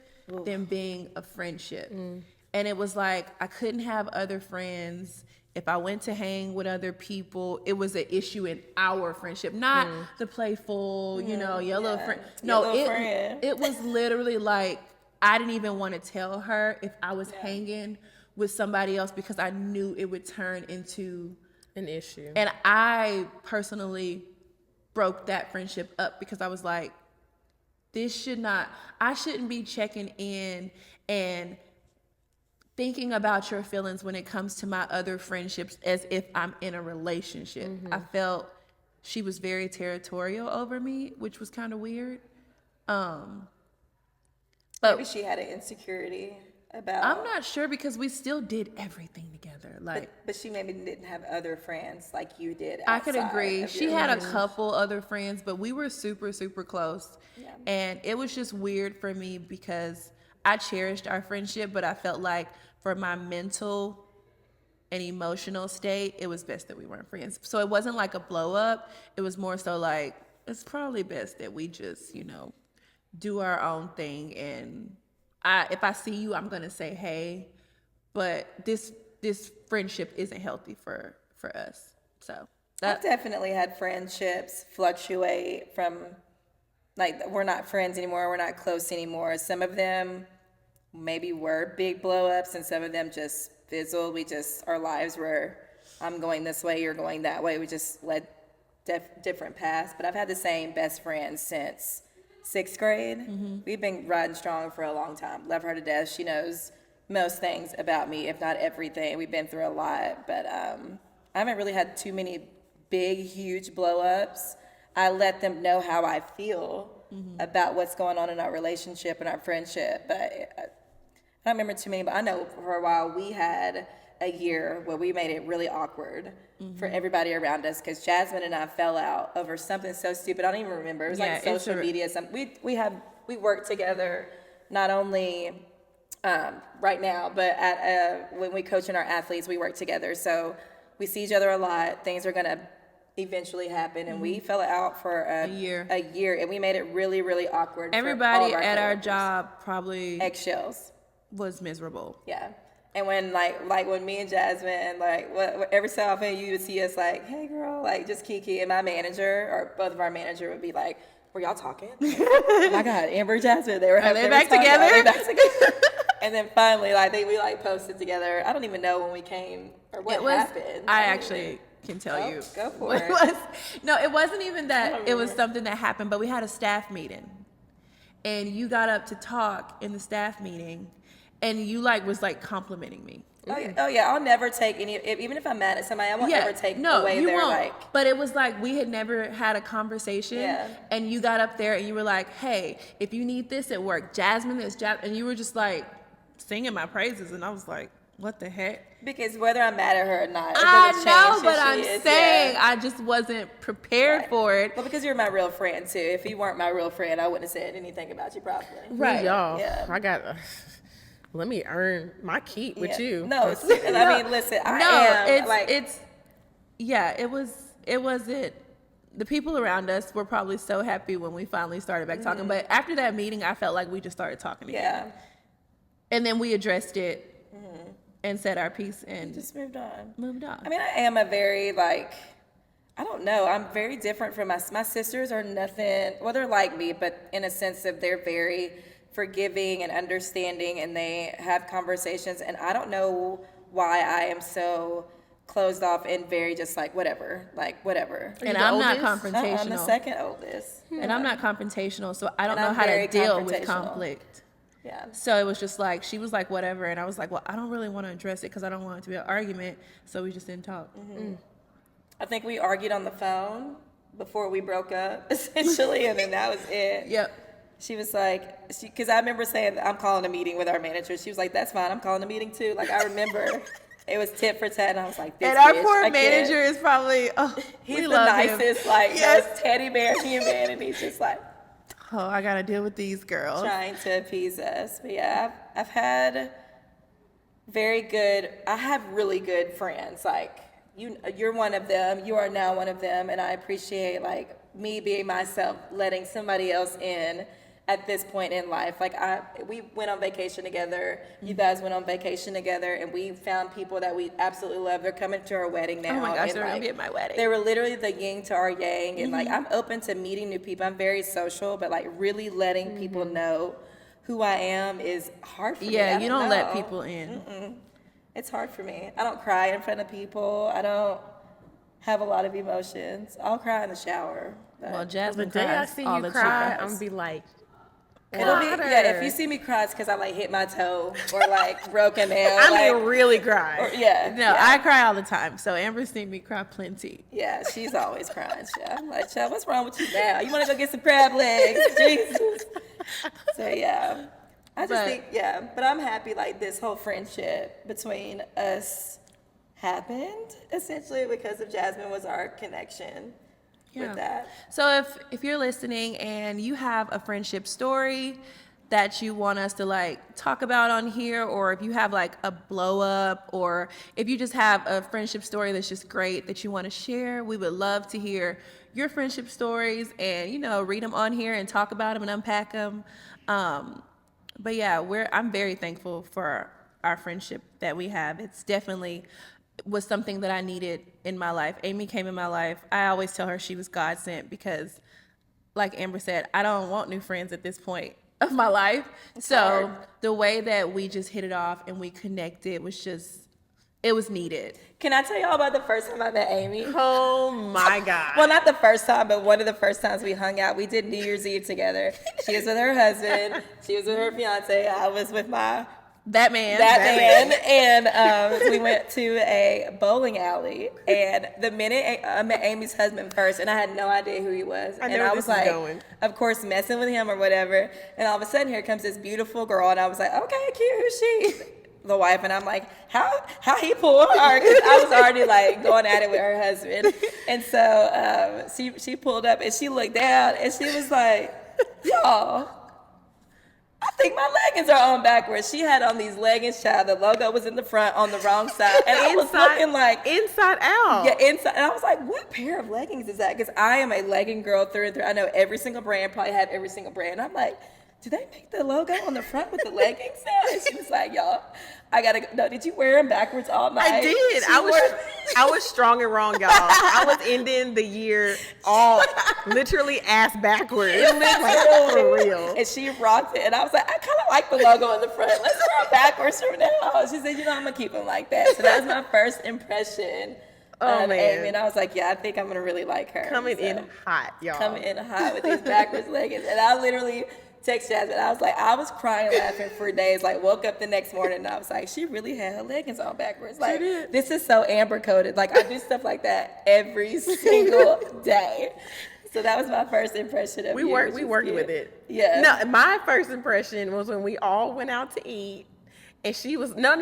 than being a friendship. And it was like I couldn't have other friends. If I went to hang with other people, it was an issue in our friendship, not the playful, your little friend. No, Your little friend. it was literally like I didn't even want to tell her if I was hanging with somebody else because I knew it would turn into An issue. and I personally broke that friendship up because I was like, I shouldn't be checking in and thinking about your feelings when it comes to my other friendships as if I'm in a relationship. I felt she was very territorial over me, which was kind of weird. Maybe she had an insecurity about. I'm not sure because we still did everything together. Like, But she maybe didn't have other friends like you did. I could outside agree. of She your had a friends. couple other friends, but we were super, super close. Yeah. And it was just weird for me because I cherished our friendship, but I felt like for my mental and emotional state, it was best that we weren't friends. So it wasn't like a blow up. It was more so like, it's probably best that we just, do our own thing. And if I see you, I'm going to say, hey, but this this friendship isn't healthy for us. So I've definitely had friendships fluctuate from, like, we're not friends anymore, we're not close anymore. Some of them maybe were big blow-ups, and some of them just fizzled. Our lives were, I'm going this way, you're going that way. We just led different paths. But I've had the same best friend since 6th grade. We've been riding strong for a long time. Love her to death. She knows most things about me, if not everything. We've been through a lot, but I haven't really had too many big, huge blow-ups. I let them know how I feel about what's going on in our relationship and our friendship. But I don't remember too many, but I know for a while we had a year where we made it really awkward for everybody around us, because Jasmine and I fell out over something so stupid. I don't even remember. It was like social media. We work together, not only right now, but when we coach in our athletes, we work together. So we see each other a lot. Things are gonna eventually happen, and we fell out for a year, and we made it really, really awkward. Everybody for all of at our coworkers. job probably Eggshells. was miserable. Yeah. And when like when me and Jasmine, like every so often you would see us like, hey girl, like just Kiki, and my manager or both of our manager would be like, were y'all talking? Oh my God, Amber and Jasmine, they were back together? Are they back together? And then finally, like we like posted together. I don't even know when we came or what happened. I actually can tell you. Go for what it. was. No, it wasn't even that. It was something that happened, but we had a staff meeting, and you got up to talk in the staff meeting, and you was complimenting me. Oh yeah, I'll never take even if I'm mad at somebody, I won't ever take away their like. But it was like we had never had a conversation, and you got up there and you were like, "Hey, if you need this at work, Jasmine is and you were just like singing my praises, and I was like, "What the heck?" Because whether I'm mad at her or not, I know, change but who I'm she is. saying I just wasn't prepared for it. Well, because you're my real friend too. If you weren't my real friend, I wouldn't have said anything about you probably. Right. Y'all, Yeah. I got. Let me earn my keep with you. No, and I mean, listen, it wasn't. The people around us were probably so happy when we finally started back talking. But after that meeting, I felt like we just started talking again. Yeah. And then we addressed it and said our piece and Just moved on. moved on. I mean, I am a very I don't know. I'm very different from my sisters are nothing. Well, they're like me, but in a sense that they're very forgiving and understanding, and they have conversations. And I don't know why I am so closed off and very just whatever. And I'm not confrontational. I'm the second oldest. And I'm not confrontational, so I don't And know I'm how to very deal with confrontational. conflict. Yeah. So it was just she was like, whatever. And I was like, well, I don't really want to address it because I don't want it to be an argument. So we just didn't talk. I think we argued on the phone before we broke up, essentially, and then that was it. Yep. She was like, because I remember saying, I'm calling a meeting with our manager. She was like, that's fine, I'm calling a meeting too. I remember it was tit for tat, and I was like, this And our bitch, poor I can't. manager is probably, He's we the love nicest, him. most teddy bear human, and he's just oh, I got to deal with these girls. trying to appease us. But yeah, I've had I have really good friends. You're one of them, you are now one of them, and I appreciate me being myself, letting somebody else in at this point in life. We went on vacation together, you guys went on vacation together, and we found people that we absolutely love. They're coming to our wedding now. Oh my gosh, and, they're going to be at my wedding. They were literally the yin to our yang, and I'm open to meeting new people. I'm very social, but really letting people know who I am is hard for me. Yeah, you don't let know. people in. It's hard for me. I don't cry in front of people. I don't have a lot of emotions. I'll cry in the shower. Well, Jasmine The day I cries see all you the cry, time. I'm gonna be like, It'll be, if you see me cry, it's because I hit my toe or broke a nail. I mean, really cry. No, I cry all the time. So Amber's seen me cry plenty. Yeah, she's always crying. I'm like, child, what's wrong with you now? You want to go get some crab legs? Jesus. So yeah, I just think but I'm happy this whole friendship between us happened essentially because of Jasmine was our connection. With that. So if you're listening and you have a friendship story that you want us to talk about on here, or if you have a blow up, or if you just have a friendship story that's just great that you want to share, we would love to hear your friendship stories and read them on here and talk about them and unpack them. But yeah, I'm very thankful for our friendship that we have. It's definitely was something that I needed in my life. Aimee came in my life. I always tell her she was God sent because, like Amber said, I don't want new friends at this point of my life. So the way that we just hit it off and we connected was just, it was needed. Can I tell y'all about the first time I met Aimee? Oh my God. Well, not the first time, but one of the first times we hung out. We did New Year's Eve together. She was with her husband. She was with her fiance. I was with that man. And we went to a bowling alley. And the minute I met Amy's husband first, and I had no idea who he was. I was like, of course, messing with him or whatever. And all of a sudden, here comes this beautiful girl. And I was like, okay, cute, who's she? The wife. And I'm like, how he pulled her? Because I was already like going at it with her husband. And so she pulled up and she looked down and she was like, y'all, I think my leggings are on backwards. She had on these leggings, child. The logo was in the front on the wrong side. And I was looking like inside out. Yeah, inside. And I was like, what pair of leggings is that? Because I am a legging girl through and through. I know every single brand, probably have every single brand. I'm like, do they make the logo on the front with the leggings now? And she was like, y'all, I gotta go. No, did you wear them backwards all night? I did. I was strong and wrong, y'all. I was ending the year all literally ass backwards. Like, for real. And she rocked it. And I was like, I kind of like the logo in the front. Let's wear them backwards from now. She said, I'm gonna keep them like that. So that was my first impression of Aimee. And I was like, yeah, I think I'm gonna really like her. Coming in hot, y'all. Coming in hot with these backwards leggings. And I literally text Jasmine. I was like, I was crying laughing for days. Like, woke up the next morning and I was like, she really had her leggings on backwards. Like, this is so Amber coded. Like, I do stuff like that every single day. So that was my first impression of we worked with it. Yeah. No, my first impression was when we all went out to eat. And she was no.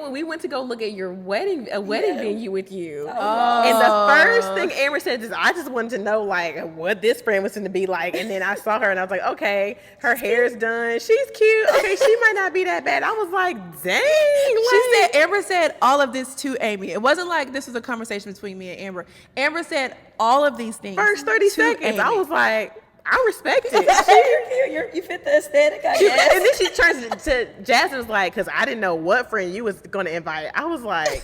We went to go look at your wedding venue with you. Oh. And the first thing Amber said is, I just wanted to know like what this friend was going to be like. And then I saw her and I was like, okay, her hair's done. She's cute. Okay, she might not be that bad. I was like, dang. Amber said all of this to Aimee. It wasn't like this was a conversation between me and Amber. Amber said all of these things. First 30 seconds, Aimee. I was like, I respect it. You fit the aesthetic, I guess. And then she turns to Jasmine was like, because I didn't know what friend you was going to invite. I was like,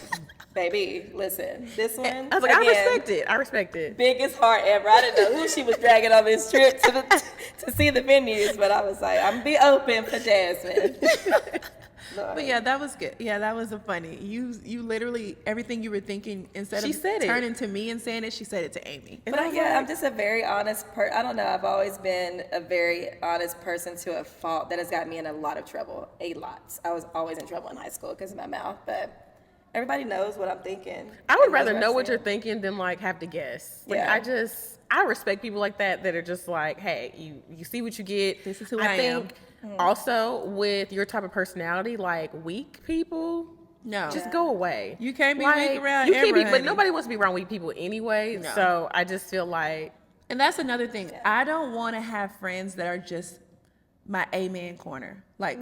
baby, listen, this one. I was like, again, I respect it. Biggest heart ever. I didn't know who she was dragging on this trip to see the venues, but I was like, I'm going to be open for Jasmine. But yeah, that was good. Yeah, that was a funny. You literally, everything you were thinking, instead of turning to me and saying it, she said it to Aimee. But I'm just a very honest person. I don't know. I've always been a very honest person to a fault that has got me in a lot of trouble. A lot. I was always in trouble in high school because of my mouth, but everybody knows what I'm thinking. I would rather know what you're thinking than like have to guess. Like, yeah. I respect people like that are just like, hey, you see what you get. This is who I am. Also, with your type of personality, like weak people, just go away. You can't be like, weak around you Amber, can't be, honey. but nobody wants to be around weak people anyway. No. So I just feel like, and that's another thing. I don't want to have friends that are just my amen corner. Like,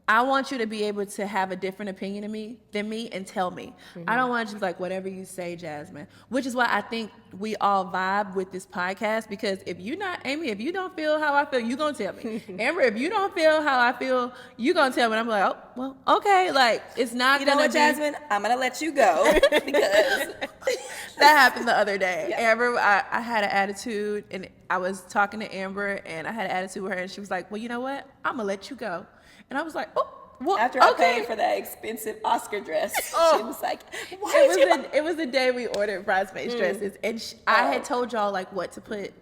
I want you to be able to have a different opinion than me and tell me. I don't want you to be like, whatever you say, Jasmine. Which is why I think we all vibe with this podcast, because if you don't feel how I feel, you gonna tell me. Amber, if you don't feel how I feel, you gonna tell me. And I'm like, oh, well, okay. Like, it's not you know what, Jasmine? I'm gonna let you go because that happened the other day. Yeah. Amber, I had an attitude, and I was talking to Amber, and I had an attitude with her, and she was like, well, you know what? I'm gonna let you go. And I was like, oh, well, after I paid for that expensive Oscar dress, she was like, it was the day we ordered bridesmaids dresses, and I had told y'all like what to put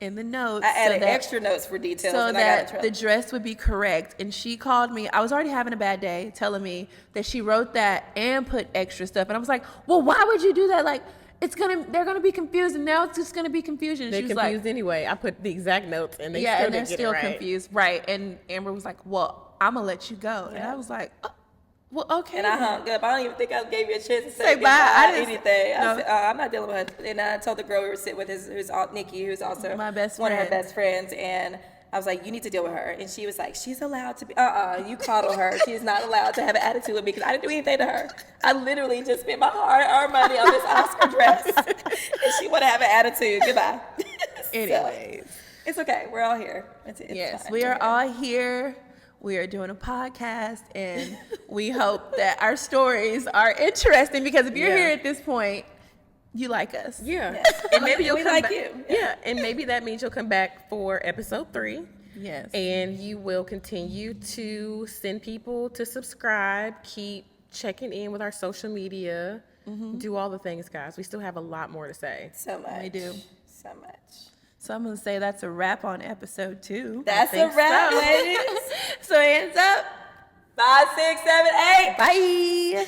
in the notes. I added extra notes for details, so and that I got in trouble. The dress would be correct. And she called me. I was already having a bad day, telling me that she wrote that and put extra stuff. And I was like, well, why would you do that? Like, they're gonna be confused, and now it's just gonna be confusion. And they're she was confused like, anyway. I put the exact notes, and they're still confused, right? And Amber was like, well, I'm gonna let you go. And I was like, oh, well, okay. And I hung up. I don't even think I gave you a chance to say bye. I didn't anything. No. I said, I'm not dealing with her. And I told the girl we were sitting with, who's Nikki, who's also my best one friend. of her best friends. And I was like, you need to deal with her. And she was like, she's allowed to be, you coddle her. She's not allowed to have an attitude with me because I didn't do anything to her. I literally just spent my hard-earned money on this Oscar dress. And she want to have an attitude. Goodbye. Anyways. So, it's okay. We're all here. It's yes, fine. we are all here. we are doing a podcast, and we hope that our stories are interesting, because if you're here at this point, you like us. Yeah. Yes. And maybe you'll We come like back. you. Yeah. And maybe that means you'll come back for episode 3. Yes. And you will continue to send people to subscribe, keep checking in with our social media, do all the things, guys. We still have a lot more to say. So much. We do. So much. So I'm going to say that's a wrap on episode 2. That's a think wrap, so. ladies. So hands up. 5, 6, 7, 8. Bye.